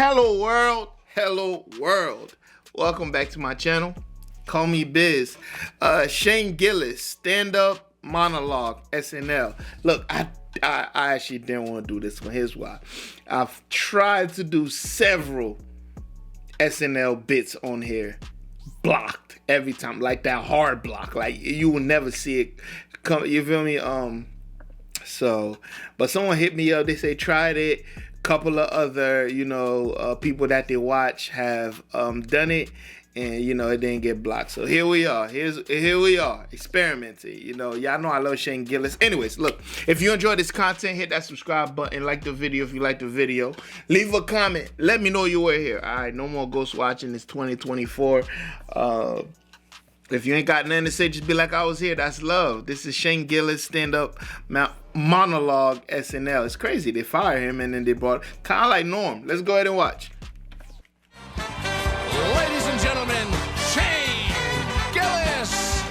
Hello world, hello world. Welcome back to my channel. Call me Biz. Shane Gillis, stand-up monologue, SNL. Look, I actually didn't want to do this one. Here's why. I've tried to do several SNL bits on here, blocked every time, like that hard block. Like you will never see it come. You feel me? But someone hit me up. They say tried it. Couple of other, people that they watch have done it, and it didn't get blocked. So here we are. Here we are, experimenting. Y'all know I love Shane Gillis. Anyways, look, if you enjoy this content, hit that subscribe button, like the video if you like the video, leave a comment, let me know you were here. All right, no more ghost watching. It's 2024. If you ain't got nothing to say, just be like I was here. That's love. This is Shane Gillis, stand-up monologue, SNL. It's crazy. They fired him and then they brought kind of like Norm. Let's go ahead and watch. Ladies and gentlemen, Shane Gillis.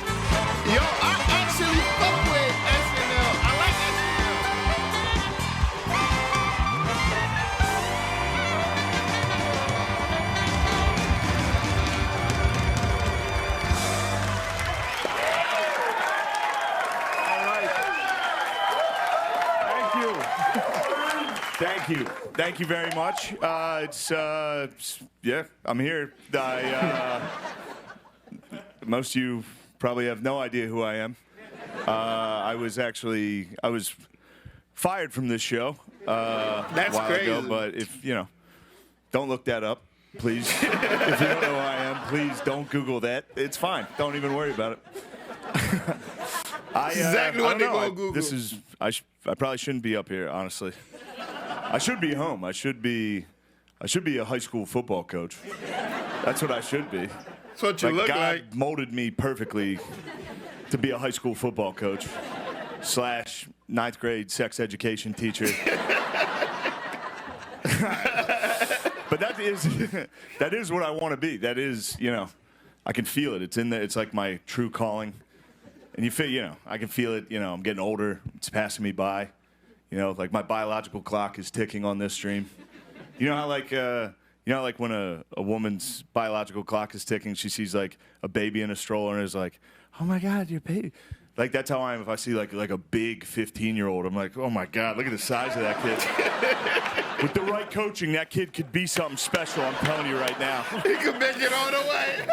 Yo, I actually fuck with SNL. I like Thank you very much. Yeah, I'm here. Most of you probably have no idea who I am. I was fired from this show That's a while crazy. ago, but if, don't look that up, please. If you don't know who I am, please don't Google that. It's fine. Don't even worry about it. exactly what they're going to Google. I probably shouldn't be up here, honestly. I should be home. I should be a high school football coach. That's what I should be. That's what you look God like. molded me perfectly to be a high school football coach / 9th grade sex education teacher. But that is what I want to be. That is, I can feel it. It's in there. It's like my true calling. And you feel, I can feel it. I'm getting older. It's passing me by. Like my biological clock is ticking on this stream. You know how like when a woman's biological clock is ticking, she sees like a baby in a stroller and is like, oh my God, your baby. Like that's how I am if I see like a big 15-year-old. I'm like, oh my God, look at the size of that kid. With the right coaching, that kid could be something special, I'm telling you right now. He could make it all the way.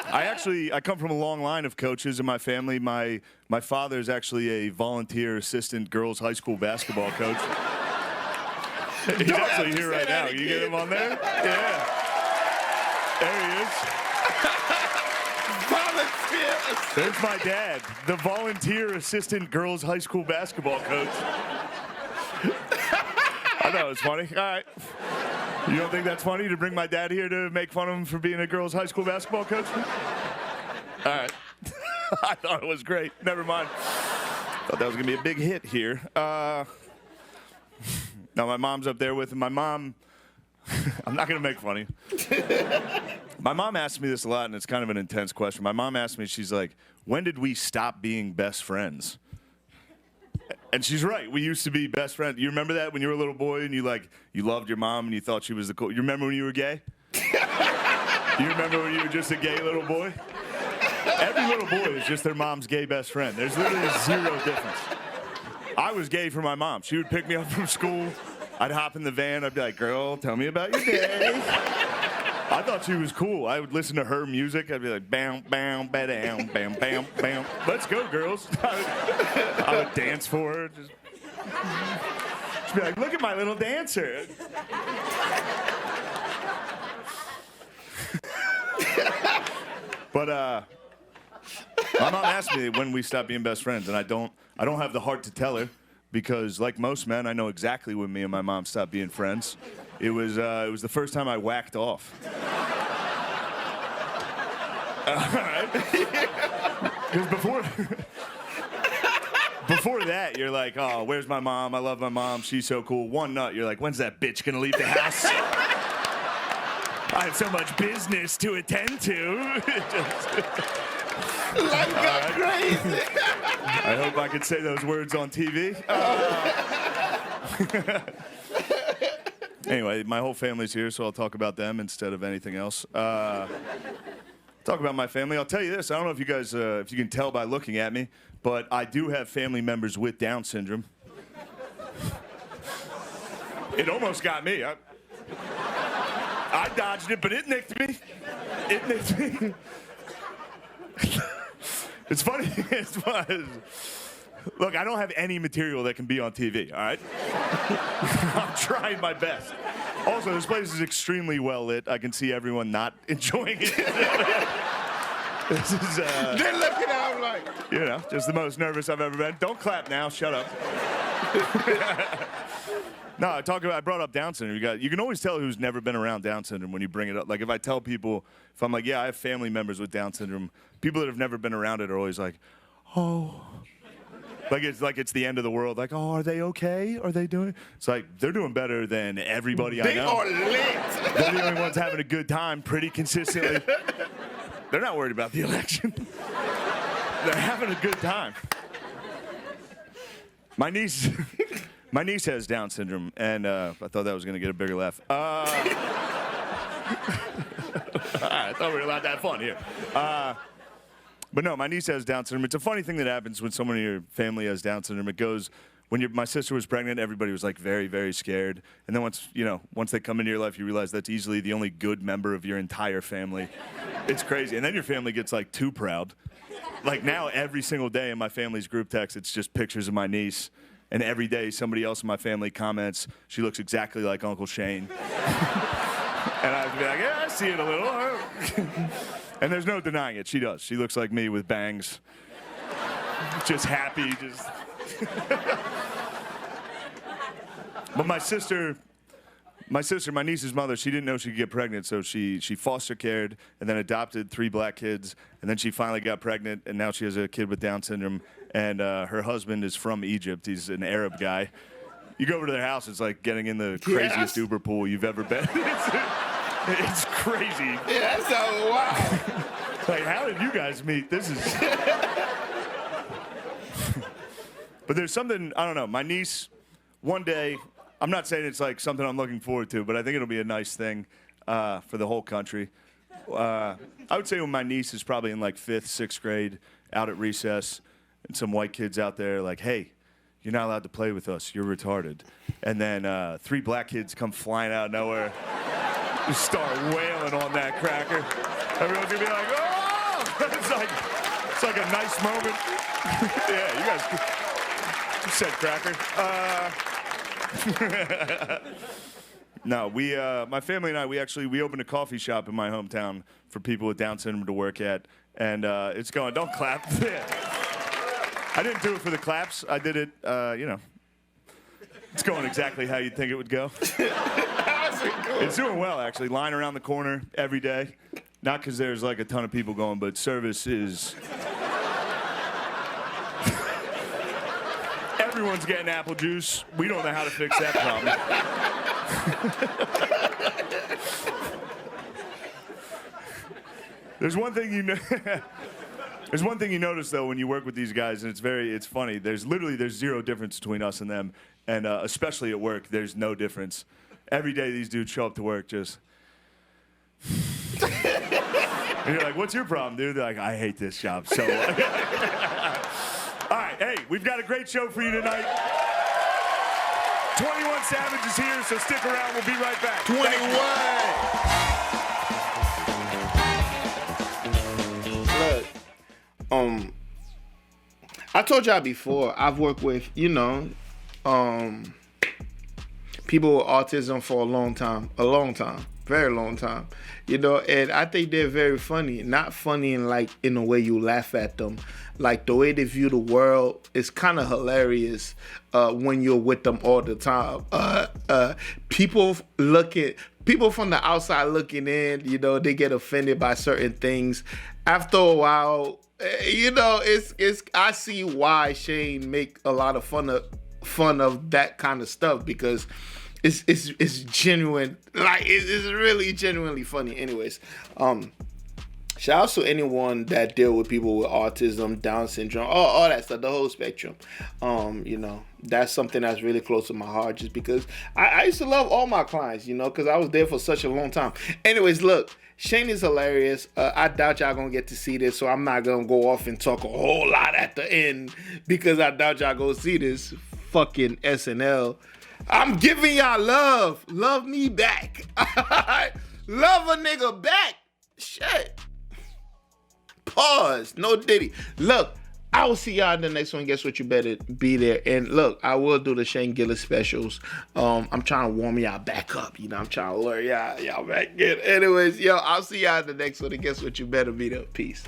I come from a long line of coaches in my family. My father is actually a volunteer assistant girls high school basketball coach. He's actually here right now. You get him on there? Yeah. There he is. Volunteer. There's my dad, the volunteer assistant girls high school basketball coach. I thought it was funny. All right. You don't think that's funny to bring my dad here to make fun of him for being a girls' high school basketball coach? All right. I thought it was great. Never mind. Thought that was going to be a big hit here. Now, my mom's up there with him. My mom, I'm not going to make fun of you. My mom asked me this a lot, and it's kind of an intense question. My mom asked me, she's like, when did we stop being best friends? And she's right. We used to be best friends. You remember that when you were a little boy and you loved your mom and you thought she was the cool. You remember when you were gay? You remember when you were just a gay little boy? Every little boy is just their mom's gay best friend. There's literally zero difference. I was gay for my mom. She would pick me up from school. I'd hop in the van. I'd be like, girl, tell me about your day. I thought she was cool. I would listen to her music. I'd be like, bam, bam, ba-dam, bam, bam, bam. Let's go, girls. I would dance for her. She'd be like, look at my little dancer. But my mom asked me when we stopped being best friends, and I don't have the heart to tell her because, like most men, I know exactly when me and my mom stopped being friends. It was the first time I whacked off. All right. Because before that, you're like, oh, where's my mom? I love my mom. She's so cool. One nut, you're like, when's that bitch gonna leave the house? I have so much business to attend to. Life got crazy. I hope I could say those words on TV. Anyway, my whole family's here, so I'll talk about them instead of anything else. Talk about my family. I'll tell you this. I don't know if you guys, if you can tell by looking at me, but I do have family members with Down syndrome. It almost got me. I dodged it, but it nicked me. It nicked me. It's funny. It's funny. Look, I don't have any material that can be on TV, all right? I'm trying my best. Also, this place is extremely well lit. I can see everyone not enjoying it. This is, They're looking at him like... you know, just the most nervous I've ever been. Don't clap now. Shut up. No, I brought up Down syndrome. You can always tell who's never been around Down syndrome when you bring it up. Like, if I tell people, if I'm like, yeah, I have family members with Down syndrome, people that have never been around it are always like, oh... Like it's the end of the world. Like, oh, are they okay? Are they doing? It's like they're doing better than everybody I know. They are lit. They're the only ones having a good time pretty consistently. They're not worried about the election. They're having a good time. My niece has Down syndrome, and I thought that was going to get a bigger laugh. I thought we were allowed to have fun here. But no, my niece has Down syndrome. It's a funny thing that happens when someone in your family has Down syndrome. It goes, my sister was pregnant, everybody was like very, very scared. And then once they come into your life, you realize that's easily the only good member of your entire family. It's crazy. And then your family gets like too proud. Like now, every single day in my family's group text, it's just pictures of my niece. And every day, somebody else in my family comments, she looks exactly like Uncle Shane. And I have to be like, yeah, I see it a little. And there's no denying it. She does. She looks like me with bangs. Just happy. Just. But my niece's mother, she didn't know she could get pregnant, so she foster cared and then adopted 3 black kids. And then she finally got pregnant, and now she has a kid with Down syndrome. And her husband is from Egypt. He's an Arab guy. You go over to their house, it's like getting in the craziest Uber pool you've ever been. It's crazy. Yeah, that's so wild. Like, how did you guys meet? This is... But there's something, I don't know, my niece, one day, I'm not saying it's like something I'm looking forward to, but I think it'll be a nice thing for the whole country. I would say when my niece is probably in like 5th, 6th grade, out at recess, and some white kids out there like, hey, you're not allowed to play with us, you're retarded. And then 3 black kids come flying out of nowhere. Just start wailing on that cracker. Everyone's gonna be like, oh! It's like a nice moment. Yeah, you guys said cracker. No, my family and I, we opened a coffee shop in my hometown for people with Down syndrome to work at, and it's going. Don't clap. I didn't do it for the claps. I did it, It's going exactly how you'd think it would go. It's doing well, actually. Line around the corner every day. Not because there's like a ton of people going, but service is... Everyone's getting apple juice. We don't know how to fix that problem. There's one thing you know... There's one thing you notice, though, when you work with these guys, and it's funny. There's zero difference between us and them, and especially at work, there's no difference. Every day these dudes show up to work just... And you're like, what's your problem, dude? They're like, I hate this job so much. All right, hey, we've got a great show for you tonight. 21 Savage is here, so stick around. We'll be right back. 21! Look, I told y'all before, I've worked with, people with autism for a long time, very long time, and I think they're very funny. Not funny in a way you laugh at them, like the way they view the world is kind of hilarious when you're with them all the time. People from the outside looking in, they get offended by certain things. After a while, it's I see why Shane make a lot of fun of that kind of stuff, because it's genuine. Like it's really genuinely funny. Anyways, shout Shout out to anyone that deal with people with autism, Down syndrome, all that stuff, the whole spectrum. You know, that's something that's really close to my heart, just because I used to love all my clients, you know, because I was there for such a long time. Anyways, look, Shane is hilarious. I doubt y'all gonna get to see this, so I'm not gonna go off and talk a whole lot at the end, because I doubt y'all gonna see this fucking SNL. I'm giving y'all love. Love me back. Love a nigga back. Shit. Pause. No Diddy. Look, I will see y'all in the next one. Guess what? You better be there. And look, I will do the Shane Gillis specials. I'm trying to warm y'all back up. You know, I'm trying to lure y'all back in. Anyways, yo, I'll see y'all in the next one. And guess what? You better be there. Peace.